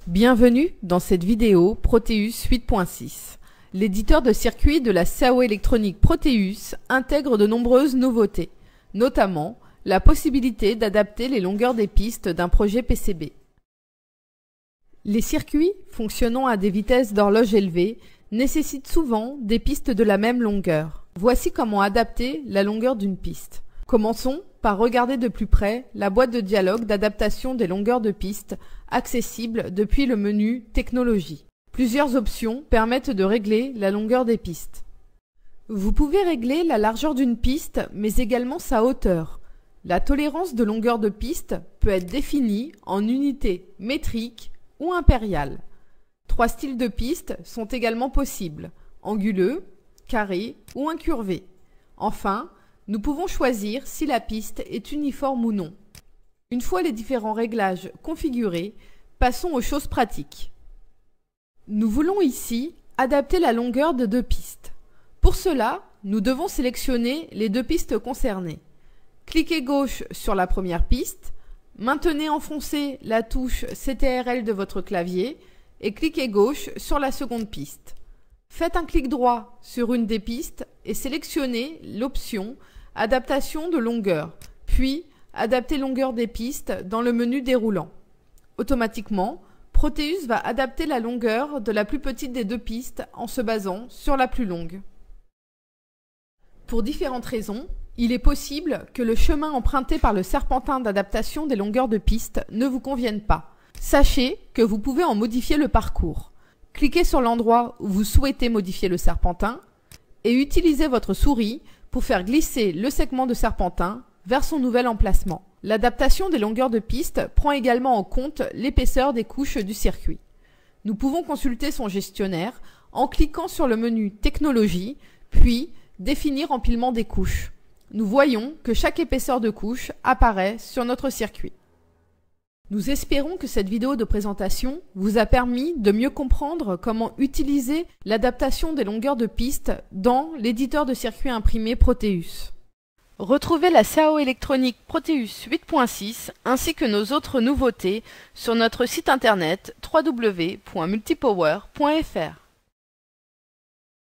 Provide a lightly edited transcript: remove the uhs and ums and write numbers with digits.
Bienvenue dans cette vidéo Proteus 8.6. L'éditeur de circuit de la CAO électronique Proteus intègre de nombreuses nouveautés, notamment la possibilité d'adapter les longueurs des pistes d'un projet PCB. Les circuits fonctionnant à des vitesses d'horloge élevées nécessitent souvent des pistes de la même longueur. Voici comment adapter la longueur d'une piste. Commençons par regarder de plus près la boîte de dialogue d'adaptation des longueurs de piste accessible depuis le menu Technologie. Plusieurs options permettent de régler la longueur des pistes. Vous pouvez régler la largeur d'une piste, mais également sa hauteur. La tolérance de longueur de piste peut être définie en unités métriques ou impériales. 3 styles de pistes sont également possibles, anguleux, carré ou incurvé. Enfin, nous pouvons choisir si la piste est uniforme ou non. Une fois les différents réglages configurés, passons aux choses pratiques. Nous voulons ici adapter la longueur de 2 pistes. Pour cela, nous devons sélectionner les 2 pistes concernées. Cliquez gauche sur la première piste, maintenez enfoncée la touche CTRL de votre clavier et cliquez gauche sur la seconde piste. Faites un clic droit sur une des pistes et sélectionnez l'option Adaptation de longueur, puis Adapter longueur des pistes dans le menu déroulant. Automatiquement, Proteus va adapter la longueur de la plus petite des 2 pistes en se basant sur la plus longue. Pour différentes raisons, il est possible que le chemin emprunté par le serpentin d'adaptation des longueurs de piste ne vous convienne pas. Sachez que vous pouvez en modifier le parcours. Cliquez sur l'endroit où vous souhaitez modifier le serpentin et utilisez votre souris pour faire glisser le segment de serpentin vers son nouvel emplacement. L'adaptation des longueurs de piste prend également en compte l'épaisseur des couches du circuit. Nous pouvons consulter son gestionnaire en cliquant sur le menu Technologie, puis Définir empilement des couches. Nous voyons que chaque épaisseur de couche apparaît sur notre circuit. Nous espérons que cette vidéo de présentation vous a permis de mieux comprendre comment utiliser l'adaptation des longueurs de piste dans l'éditeur de circuits imprimés Proteus. Retrouvez la CAO électronique Proteus 8.6 ainsi que nos autres nouveautés sur notre site internet www.multipower.fr.